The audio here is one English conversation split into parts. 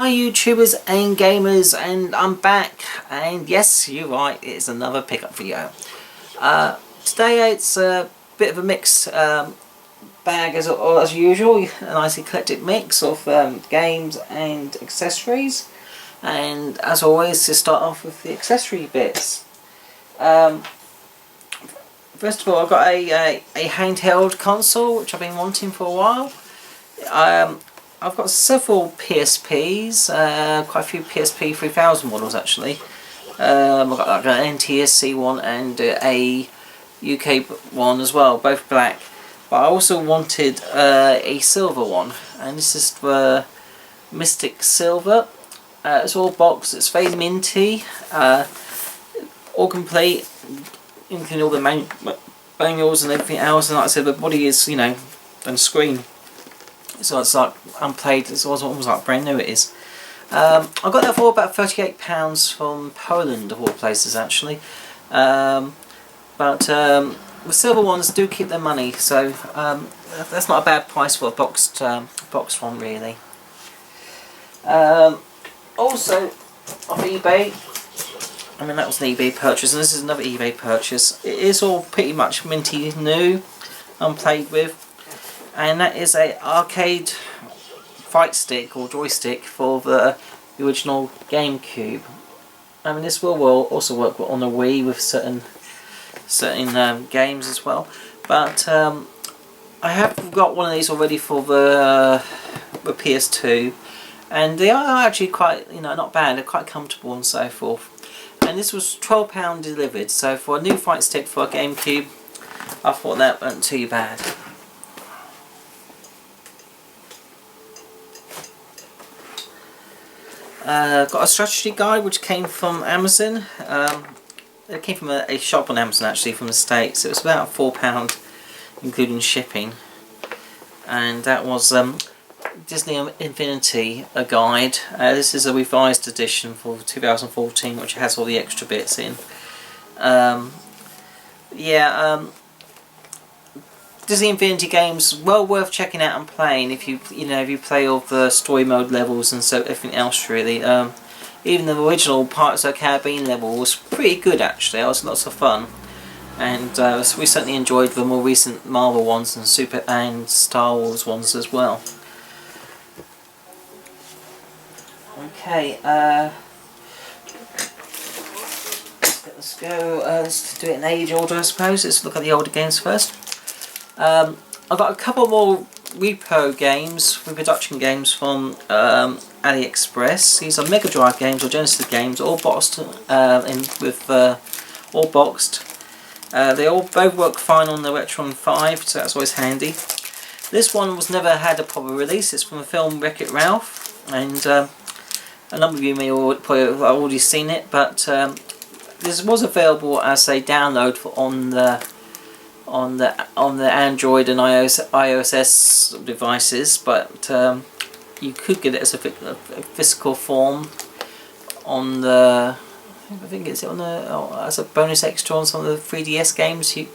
Hi YouTubers and gamers, and I'm back, and yes, you're right, it's another pickup video. Today it's a bit of a mixed bag as usual, a nice eclectic mix of games and accessories. And as always, to start off with the accessory bits. First of all, I've got a handheld console which I've been wanting for a while. I've got several PSPs, quite a few PSP 3000 models actually. I've got like an NTSC one and a UK one as well, both black. But I also wanted a silver one, and this is the Mystic Silver. It's all boxed, it's very minty, all complete, including all the manuals and everything else. And like I said, the body is, you know, on screen. So it's like unplayed, it's almost like brand new it is. I got that for about £38 from Poland of all places actually. But the silver ones do keep their money, so that's not a bad price for a boxed one really. Also off eBay, I mean that was an eBay purchase, and this is another eBay purchase. It is all pretty much minty new, unplayed with. And that is a arcade fight stick or joystick for the original GameCube. I mean, this will also work on the Wii with certain games as well. But I have got one of these already for the PS2, and they are actually quite, you know, not bad. They're quite comfortable and so forth. And this was £12 delivered. So for a new fight stick for a GameCube, I thought that wasn't too bad. Got a strategy guide which came from Amazon. It came from a shop on Amazon actually, from the States. It was about £4 including shipping, and that was Disney Infinity, a guide. This is a revised edition for 2014 which has all the extra bits in. Disney Infinity games well worth checking out and playing if you play all the story mode levels and so everything else really. Even the original Pirates of the Caribbean level was pretty good actually. It was lots of fun, and so we certainly enjoyed the more recent Marvel ones and Star Wars ones as well. Okay, let's go. Let's do it in age order, I suppose. Let's look at the older games first. I've got a couple more repro games, reproduction games from AliExpress. These are Mega Drive games or Genesis games, all boxed all boxed. They both work fine on the Retron 5, so that's always handy. This one never had a proper release. It's from the film Wreck-It Ralph, and a number of you may probably have already seen it, but this was available as a download on the Android and iOS devices, but you could get it as a physical form on the, I think it's on the, as a bonus extra on some of the 3DS games you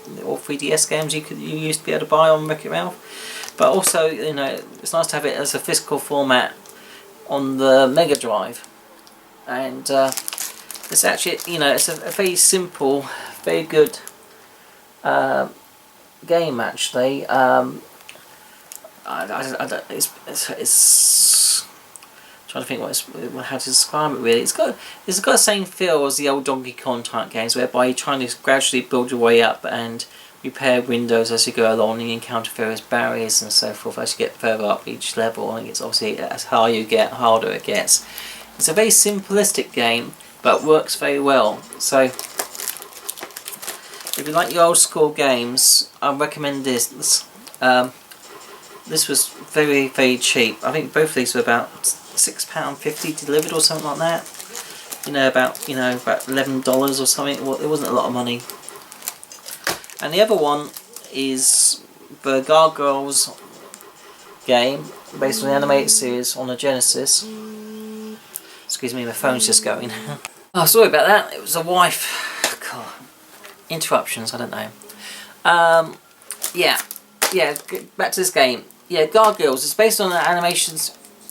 used to be able to buy on Wreck-It Ralph. But also, you know, it's nice to have it as a physical format on the Mega Drive, and it's actually, you know, it's a very simple, very good game actually. It's trying to think how to describe it really. It's got the same feel as the old Donkey Kong type games, whereby you're trying to gradually build your way up and repair windows as you go along, and you encounter various barriers and so forth as you get further up each level. And it's obviously, as higher you get, harder it gets. It's a very simplistic game, but works very well. So if you like your old school games, I recommend this. This was very, very cheap. I think both of these were about £6.50 delivered or something like that. About $11 or something. Well, it wasn't a lot of money. And the other one is the Gargoyles game, based on the animated series on the Genesis. Excuse me, my phone's just going. Oh, sorry about that. It was a wife. God. Interruptions, I don't know. Yeah, back to this game. Yeah, Gargoyles. It's based on the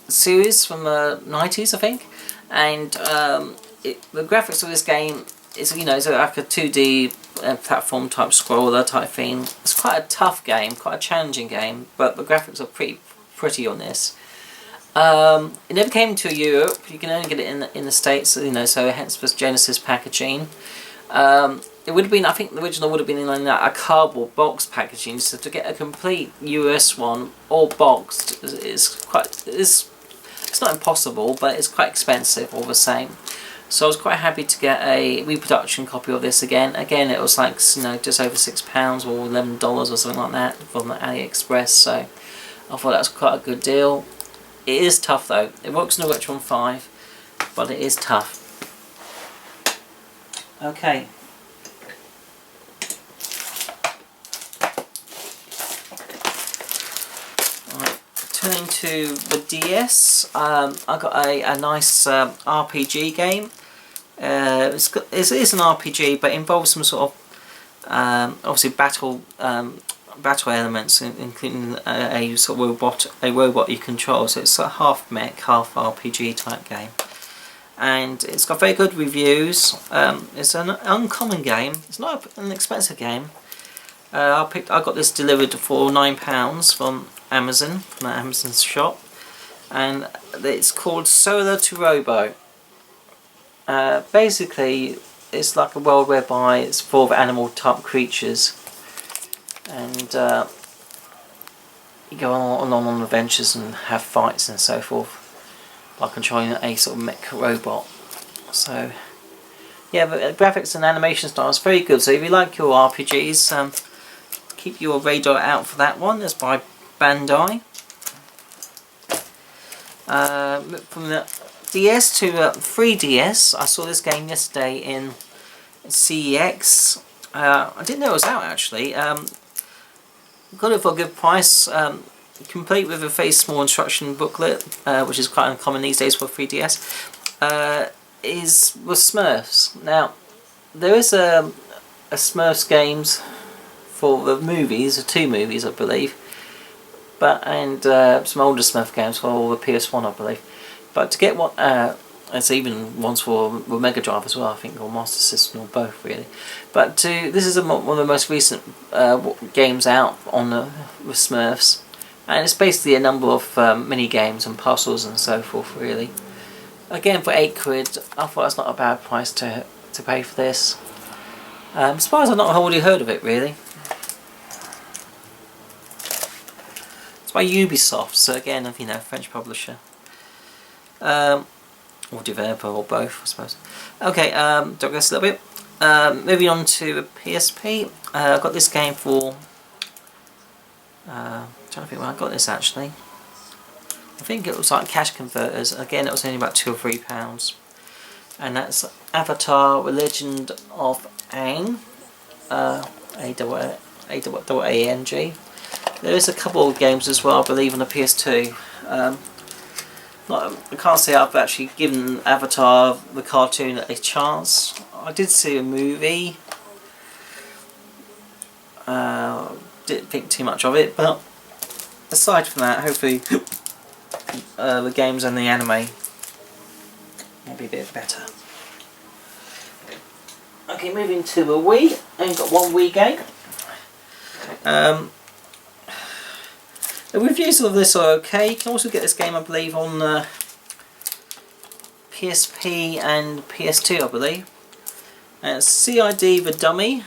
series from the 90s, I think, and the graphics of this game is, you know, it's like a 2D platform type scroller type thing. It's quite a tough game, quite a challenging game, but the graphics are pretty on this. It never came to Europe. You can only get it in the States, you know, so hence was Genesis packaging. It would have been, I think the original would have been in a cardboard box packaging, so to get a complete US one, all boxed, it's not impossible, but it's quite expensive all the same. So I was quite happy to get a reproduction copy of this again. Again, it was like, you know, just over £6 or $11 or something like that from AliExpress, so I thought that was quite a good deal. It is tough though. It works in the Retron 5, but it is tough. Okay. Right. Turning to the DS, I got a nice RPG game. It is an RPG, but it involves some sort of obviously battle elements, including a sort of robot you control. So it's a half mech, half RPG type game, and it's got very good reviews. It's an uncommon game. It's not an expensive game. I got this delivered for £9 from Amazon, from the Amazon shop, and it's called Solar to Robo. Basically, it's like a world whereby it's full of animal type creatures, and you go on adventures and have fights and so forth by controlling a sort of mech robot. So yeah, but the graphics and animation style is very good. So if you like your RPGs, keep your radar out for that one. It's by Bandai. From the DS to 3DS, I saw this game yesterday in CEX. I didn't know it was out actually. Got it for a good price, complete with a very small instruction booklet, which is quite uncommon these days for 3DS. Was Smurfs. Now, there is a Smurfs games for the movies, 2 movies I believe, and some older Smurf games for the PS1 I believe. But to get one, there's even ones for the Mega Drive as well, I think, or Master System, or both really. But this is one of the most recent games out on with Smurfs, and it's basically a number of mini games and puzzles and so forth really. Again, for £8, I thought that's not a bad price to pay for this. As far as I've not already heard of it really. It's by Ubisoft, so again, you know, French publisher. Or developer, or both, I suppose. Okay, digress a little bit. Moving on to the PSP. I got this game for... trying to think where I got this actually. I think it was like Cash Converters. Again, it was only about £2 or £3. And that's Avatar: The Legend of Aang. A-A-A-N-G. There is a couple of games as well, I believe, on the PS2. I can't say I've actually given Avatar the cartoon a chance. I did see a movie. Didn't think too much of it, but aside from that, hopefully the games and the anime will be a bit better. Okay, moving to the Wii. I've got one Wii game. The reviews of this are okay. You can also get this game, I believe, on PSP and PS2, I believe. And it's CID the Dummy,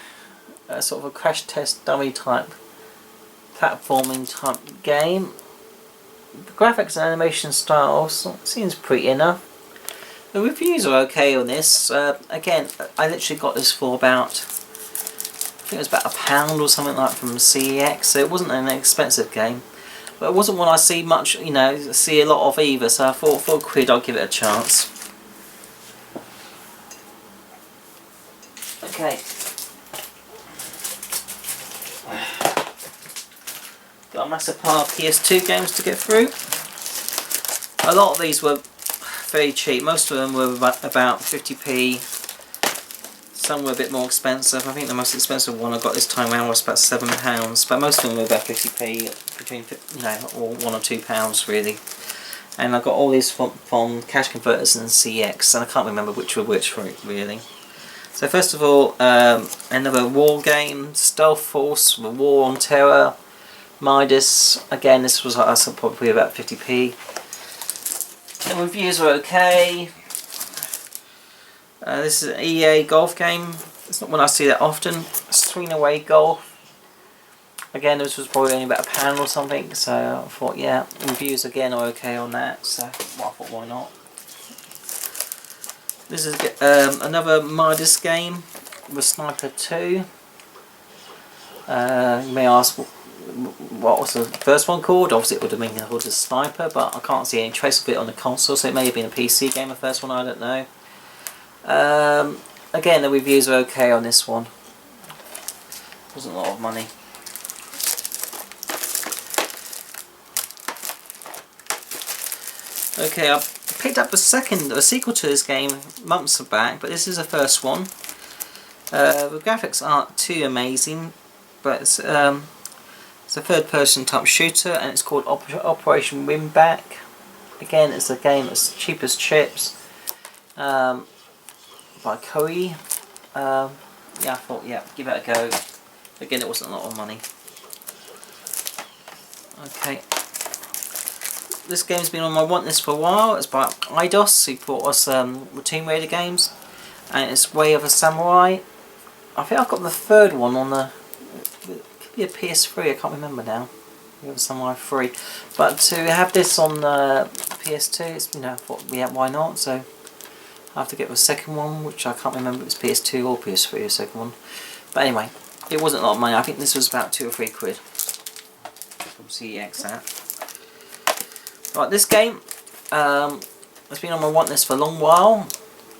sort of a crash test dummy type platforming type game. The graphics and animation style seems pretty enough. The reviews are okay on this. Again, I literally got this for about, I think it was about £1 or something like from CEX, so it wasn't an expensive game. But it wasn't one I see much, you know, see a lot of either, so I thought for £1 I'd give it a chance. Okay. Got a massive pile of PS2 games to get through. A lot of these were very cheap. Most of them were about 50p. Some were a bit more expensive. I think the most expensive one I got this time around was about £7, but most of them were about 50p, between, you know, or £1 or £2 really. and I got all these from Cash Converters and CX, and I can't remember which were which for it really. So first of all, another war game, Stealth Force, the War on Terror, Midas. Again, this was probably about 50p. The reviews were okay. This is an EA golf game. It's not one I see that often. Swing Away Golf. Again, this was probably only about £1 or something, so I thought, yeah, reviews again are okay on that, so well, I thought, why not? This is another Midas game, the Sniper 2. You may ask, what was the first one called? Obviously it would have been called the Sniper, but I can't see any trace of it on the console, so it may have been a PC game, the first one, I don't know. Again, the reviews are okay on this one. Wasn't a lot of money. Okay, I picked up a sequel to this game months back, but this is the first one. The graphics aren't too amazing, but it's a third-person type shooter, and it's called Operation Winback. Again, it's a game that's cheap as chips, by Koei. Yeah, I thought, yeah, give it a go. Again, it wasn't a lot of money. Okay. This game's been on my want list for a while. It's by Eidos, who brought us Tomb Raider games, and it's Way of a Samurai. I think I've got the third one on the, it could be a PS3, I can't remember now. Way of a Samurai 3. But to have this on PS2, it's, you know, I thought, yeah, why not? So I have to get the second one, which I can't remember if it was PS2 or PS3, the second one. But anyway, it wasn't a lot of money. I think this was about 2 or 3 quid from CEX at. Right, this game has been on my want list for a long while.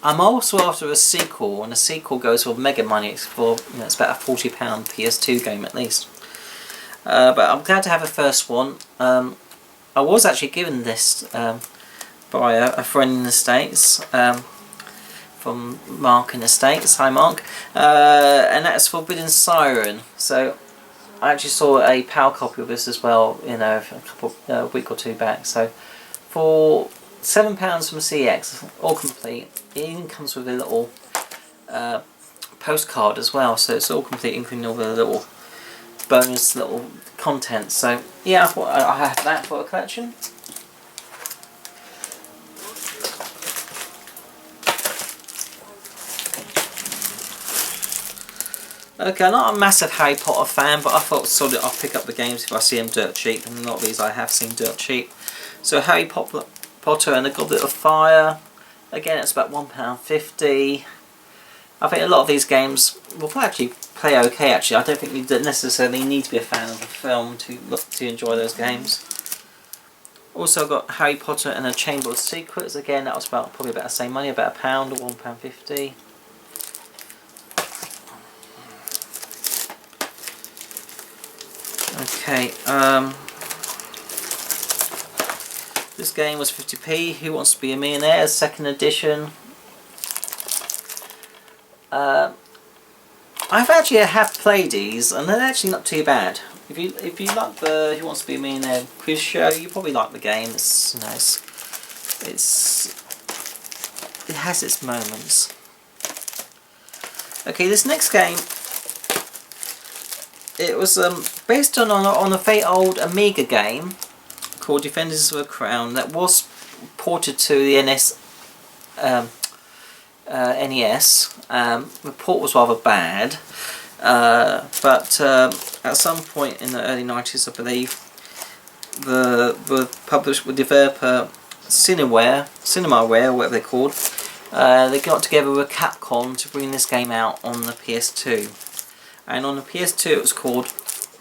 I'm also after a sequel, and the sequel goes for mega money. It's for, you know, it's about a £40 PS2 game at least. But I'm glad to have a first one. I was actually given this by a friend in the States, from Maken Estates. Hi Mark. And that's Forbidden Siren. So I actually saw a PAL copy of this as well, you know, a week or two back. So for £7 from CX, all complete, it even comes with a little postcard as well. So it's all complete, including all the little bonus little content. So yeah, I thought I have that for a collection. Okay, I'm not a massive Harry Potter fan, but I thought sort of I'll pick up the games if I see them dirt cheap, and a lot of these I have seen dirt cheap. So Harry Potter and the Goblet of Fire, again it's about £1.50. I think a lot of these games will actually play okay actually. I don't think you necessarily need to be a fan of the film to enjoy those games. Also I've got Harry Potter and the Chamber of Secrets, again that was probably about the same money, about £1 or £1.50. Okay, this game was 50p. Who Wants to Be a Millionaire? Second edition. I've actually played these, and they're actually not too bad. If you like the Who Wants to Be a Millionaire quiz show, you probably like the game. It's, you know, it has its moments. Okay, this next game, it was based on a very old Amiga game called Defenders of the Crown that was ported to the NES. The port was rather bad, but at some point in the early 90s, I believe, the developer Cinemaware, whatever they're called, they got together with Capcom to bring this game out on the PS2. And on the PS2 it was called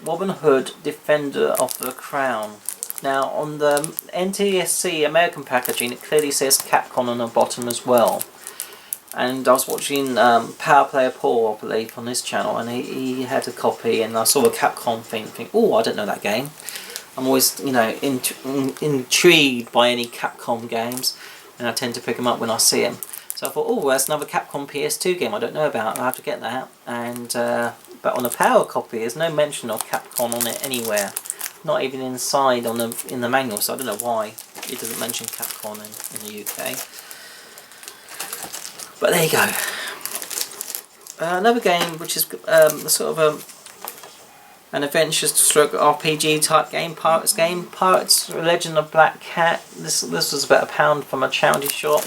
Robin Hood Defender of the Crown. Now on the NTSC American packaging it clearly says Capcom on the bottom as well. And I was watching Power Player Paul, I believe, on this channel, and he had a copy, and I saw a Capcom thing, oh, I don't know that game. I'm always, you know, intrigued by any Capcom games, and I tend to pick them up when I see them. So I thought, oh, that's another Capcom PS2 game I don't know about, I'll have to get that. And but on the Power copy, there's no mention of Capcom on it anywhere. Not even inside in the manual, so I don't know why. It doesn't mention Capcom in the UK. But there you go. Another game which is sort of an adventure-stroke RPG type game, Pirates Legend of Black Cat. This was about £1 from a charity shop.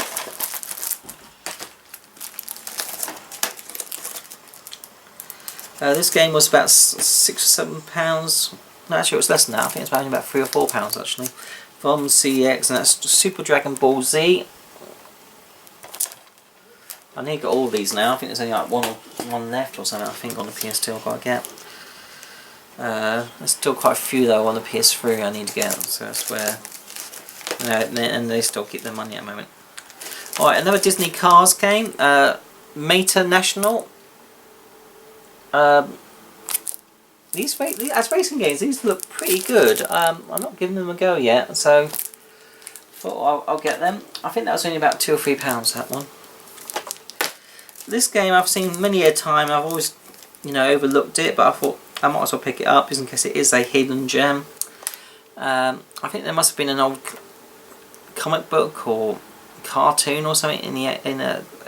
This game was about £6 or £7. No, actually it was less than that. I think it's only about £3 or £4 actually. From CX, and that's Super Dragon Ball Z. I need to get all of these now. I think there's only like one left or something, I think, on the PS2 I've got to get. There's still quite a few though on the PS3 I need to get, so that's where... and they still keep their money at the moment. Alright, another Disney Cars game, Meta National. These as racing games, these look pretty good. I'm not giving them a go yet, so thought I'll get them. I think that was only about £2 or £3, that one. This game I've seen many a time. I've always, overlooked it, but I thought I might as well pick it up just in case it is a hidden gem. I think there must have been an old comic book or cartoon or something in the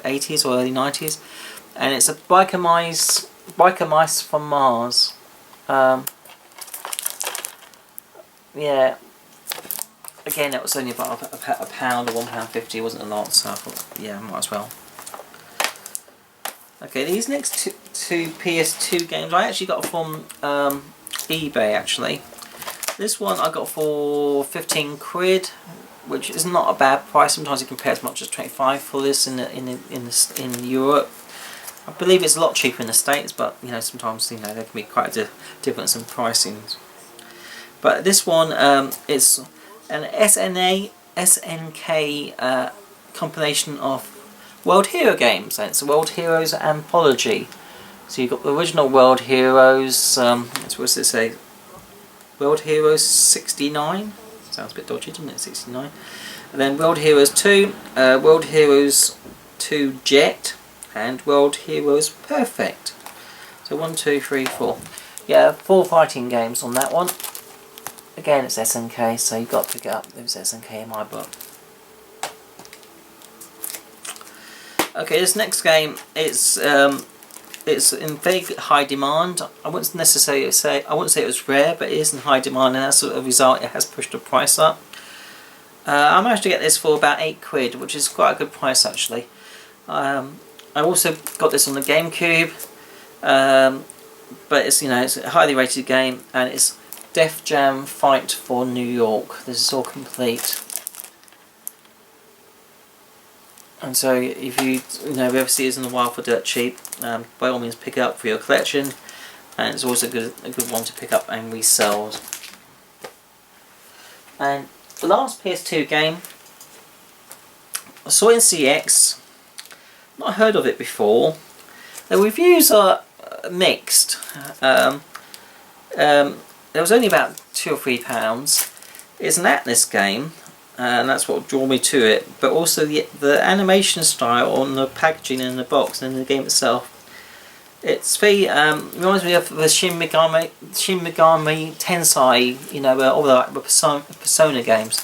80s or early 90s, and it's a biker mice from Mars. Yeah. Again, it was only about a pound or £1.50. It wasn't a lot, so I thought, yeah, might as well. Okay, these next two PS2 games I actually got from eBay actually. This one I got for 15 quid, which is not a bad price. Sometimes you can pay as much as 25 for this in Europe. I believe it's a lot cheaper in the States, but sometimes there can be quite a difference in pricing. But this one, it's an SNK compilation of World Hero games, and it's a World Heroes anthology. So you've got the original World Heroes, what does it say? World Heroes 69? Sounds a bit dodgy, doesn't it? 69. And then World Heroes 2, World Heroes 2 Jet, and World Heroes Perfect. So 1, 2, 3, 4. Yeah, 4 fighting games on that one. Again, it's SNK, so you've got to pick it up. It was SNK in my book. Okay, this next game it's in very high demand. I wouldn't necessarily say it was rare, but it is in high demand, and as a result, it has pushed the price up. I managed to get this for about 8 quid, which is quite a good price actually. I also got this on the GameCube, but it's it's a highly rated game, and it's Def Jam Fight for New York. This is all complete. And so if you ever see this in the wild for dirt cheap, by all means pick it up for your collection, and it's also a good one to pick up and resell. And the last PS2 game I saw in CX, not heard of it before. The reviews are mixed. There was only about £2 or £3. It's an Atlas game, and that's what drew me to it, but also the animation style on the packaging in the box and in the game itself. It's very reminds me of the Shin Megami Tensei, all the Persona games.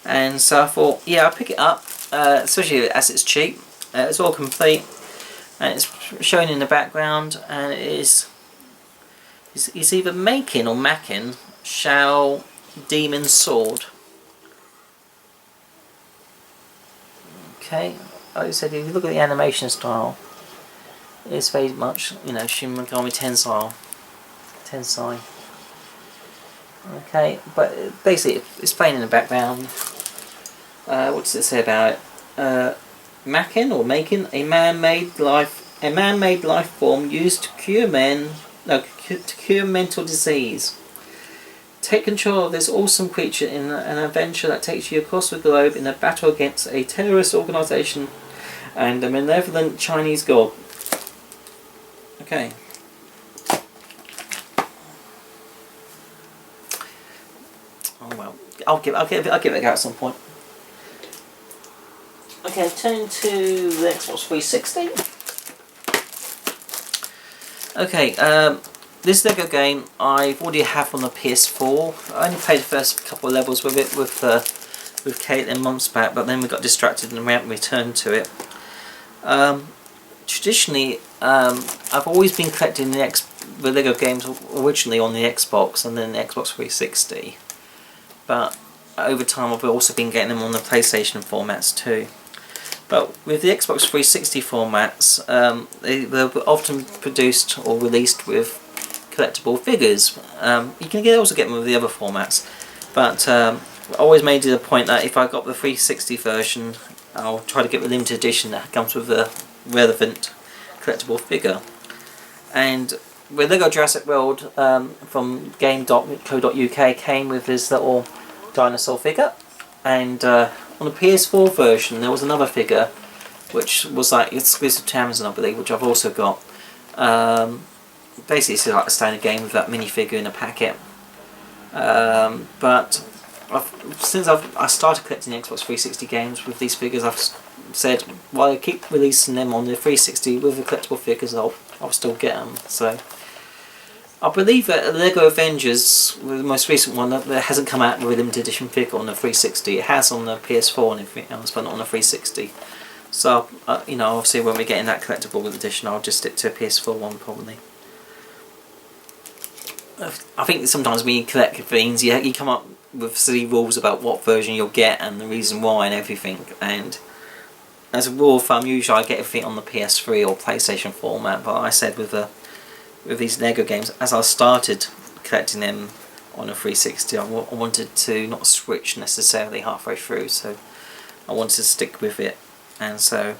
And so I thought, yeah, I'll pick it up, especially as it's cheap. It's all complete, and it's shown in the background, and it's either Maken or Maken Shao Demon Sword. Okay, like I said, if you look at the animation style, it's very much, Shin Megami Tensei. Okay, but basically it's playing in the background. What does it say about it? Maken or Maken, a man-made life form used to cure mental disease. Take control of this awesome creature in an adventure that takes you across the globe in a battle against a terrorist organisation and a malevolent Chinese god. Okay. Oh well, I'll give it a go at some point. Okay, turning to the Xbox 360. Okay, this Lego game I've already have on the PS4. I only played the first couple of levels with it with with Caitlin months back, but then we got distracted and we haven't returned to it. Traditionally, I've always been collecting the Lego games originally on the Xbox and then the Xbox 360, but over time I've also been getting them on the PlayStation formats too. But with the Xbox 360 formats, they're often produced or released with collectible figures. You can also get them with the other formats, but I always made it a point that if I got the 360 version, I'll try to get the limited edition that comes with a relevant collectible figure. And with Lego Jurassic World from game.co.uk came with this little dinosaur figure, and on the PS4 version there was another figure which was like exclusive to Amazon, I believe, which I've also got. Basically it's like a standard game with that minifigure in a packet. But since I started collecting the Xbox 360 games with these figures, I've said, while I keep releasing them on the 360 with the collectible figures, I'll still get them. So I believe that Lego Avengers, the most recent one, that hasn't come out with a limited edition figure on the 360. It has on the PS4 and everything else, but not on the 360. So you know, obviously when we're getting that collectible edition, I'll just stick to a PS4 one probably. I think sometimes when you collect things, you come up with silly rules about what version you'll get and the reason why and everything, and as a rule of thumb usually I get everything on the PS3 or PlayStation format, but I said with these Lego games, as I started collecting them on a 360, I wanted to not switch necessarily halfway through, so I wanted to stick with it. And so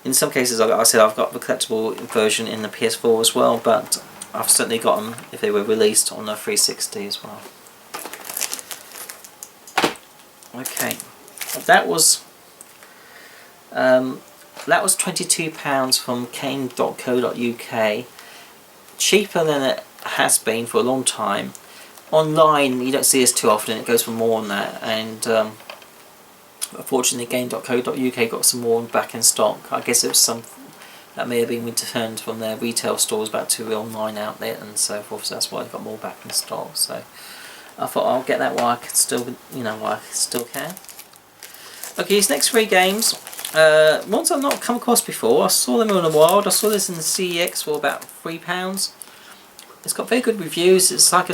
in some cases, like I said, I've got the collectible version in the PS4 as well, but I've certainly got them if they were released on the 360 as well. Okay, that was £22 from cane.co.uk. Cheaper than it has been for a long time. Online you don't see this too often, it goes for more than that, and unfortunately game.co.uk got some more back in stock. I guess it was some that may have been returned from their retail stores back to the online outlet and so forth, so that's why I got more back in stock. So I thought I'll get that while I can still, while I still can. Okay, these next three games, ones I've not come across before. I saw them in the wild. I saw this in the CEX for about £3. It's got very good reviews. It's like a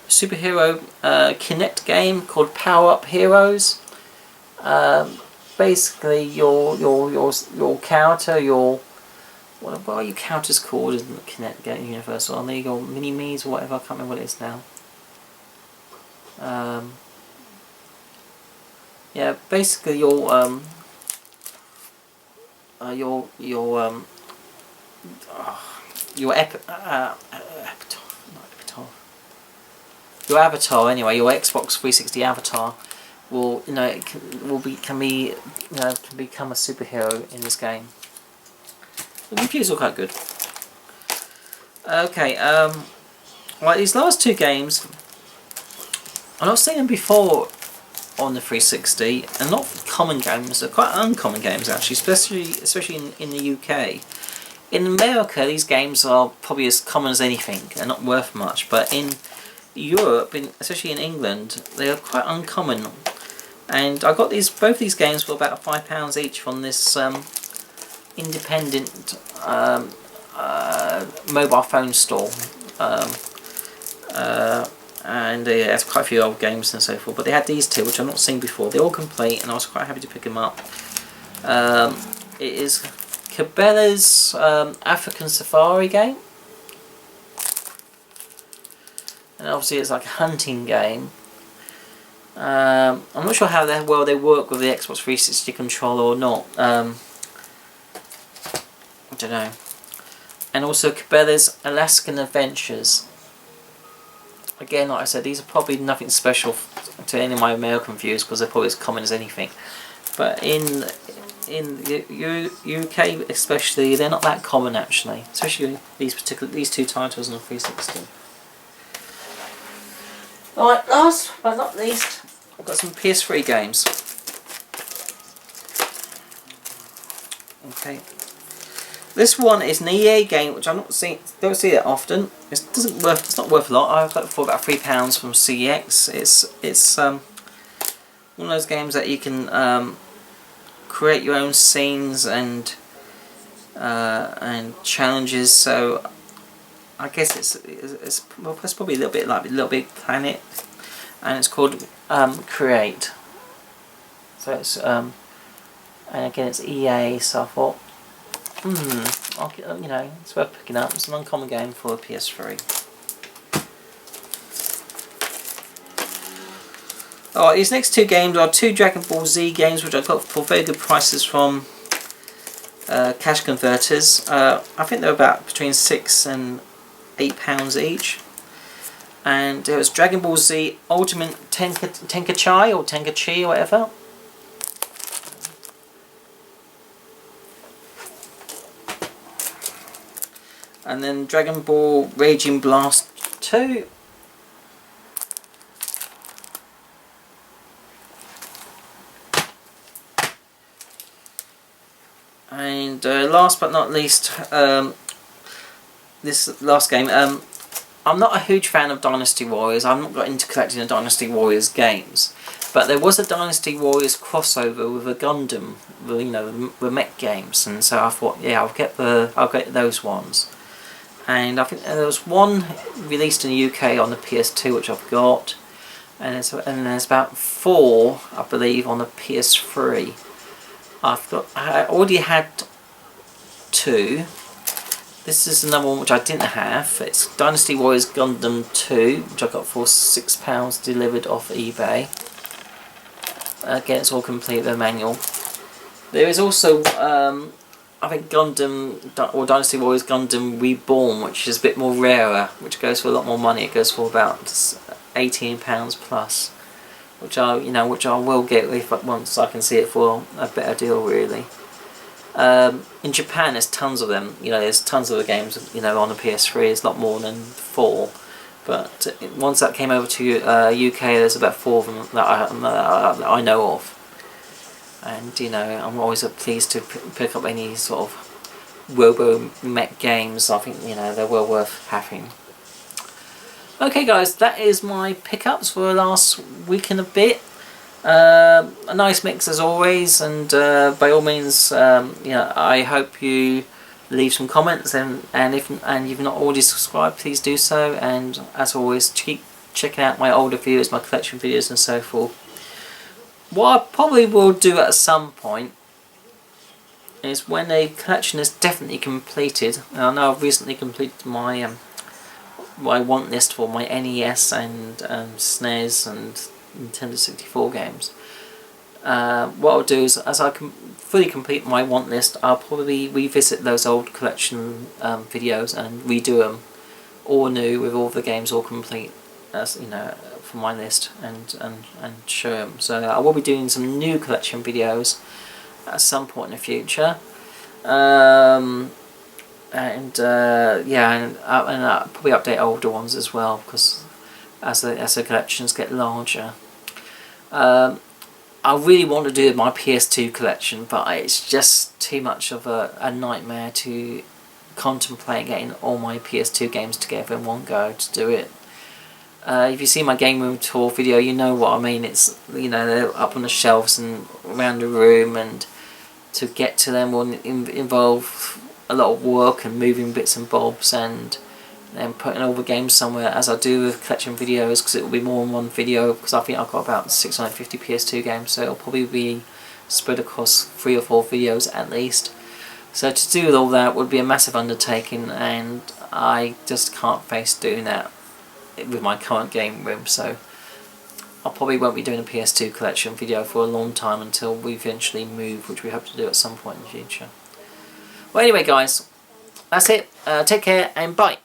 superhero Kinect game called Power Up Heroes. Basically, your character, what are your characters called in the Kinect game universe? Are they your mini-me's or whatever? I can't remember what it is now. Yeah, basically your avatar, anyway, your Xbox 360 avatar will, can become a superhero in this game. The reviews are quite good. Okay, right, these last two games, I've not seen them before on the 360, and not common games. They're quite uncommon games actually, especially in the UK. In America, these games are probably as common as anything. They're not worth much, but in Europe, especially in England, they are quite uncommon. And I got both these games for about £5 each from this independent mobile phone store. And they had quite a few old games and so forth, but they had these two which I've not seen before. They're all complete and I was quite happy to pick them up. It is Cabela's African Safari game, and obviously it's like a hunting game. I'm not sure how well they work with the Xbox 360 controller or not. I don't know. And also Cabela's Alaskan Adventures. Again, like I said, these are probably nothing special to any of my American viewers because they're probably as common as anything. But in the UK especially, they're not that common actually. Especially these two titles on the 360. Alright, last but not least, I've got some PS3 games. This one is an EA game, which don't see that often. It's not worth a lot. I got it for about £3 from CEX. It's one of those games that you can create your own scenes and challenges. So I guess it's probably a little bit like Little Big Planet, and it's called Create. So it's and again it's EA. So I thought, it's worth picking up. It's an uncommon game for a PS3. Alright, these next two games are two Dragon Ball Z games which I got for very good prices from cash converters. I think they're about between £6 and £8 each. And it was Dragon Ball Z Ultimate Tenkaichi or Tenkaichi or whatever. And then Dragon Ball Raging Blast 2. And last but not least, this last game, I'm not a huge fan of Dynasty Warriors. I'm not got into collecting the Dynasty Warriors games. But there was a Dynasty Warriors crossover with a Gundam, the mech games, and so I thought, yeah, I'll get those ones. And I think there was one released in the UK on the PS2 which I've got, and there's about 4, I believe, on the PS3. I already had 2. This is another one which I didn't have. It's Dynasty Warriors Gundam 2, which I got for £6 delivered off eBay. Again, it's all complete with a manual. There is also I think Gundam or Dynasty Warriors Gundam Reborn, which is a bit more rarer, which goes for a lot more money. It goes for about £18 plus, which I will get once I can see it for a better deal, really. In Japan, there's tons of them. There's tons of the games. On the PS3, it's a lot more than 4. But once that came over to UK, there's about 4 of them that I know of. And I'm always pleased to pick up any sort of Robo Mech games. I think they're well worth having. Okay, guys, that is my pickups for the last week and a bit. A nice mix as always, and by all means, I hope you leave some comments, and if you've not already subscribed, please do so. And as always, keep checking out my older videos, my collection videos, and so forth. What I probably will do at some point is when a collection is definitely completed, and I know I've recently completed my my want list for my NES and SNES and Nintendo 64 games. What I'll do is, as I fully complete my want list, I'll probably revisit those old collection videos and redo them all new with all the games all complete, as for my list, and show them. So I will be doing some new collection videos at some point in the future, and I'll probably update older ones as well, because as the collections get larger. I really want to do my PS2 collection, but it's just too much of a nightmare to contemplate getting all my PS2 games together in one go to do it. If you see my game room tour video, you know what I mean. It's they're up on the shelves and around the room, and to get to them will involve a lot of work and moving bits and bobs, and then putting all the games somewhere, as I do with collection videos, because it will be more than one video, because I think I've got about 650 PS2 games, so it'll probably be spread across 3 or 4 videos at least. So to do all that would be a massive undertaking, and I just can't face doing that with my current game room. So I probably won't be doing a PS2 collection video for a long time, until we eventually move, which we hope to do at some point in the future. Well, anyway guys, that's it. Take care and bye.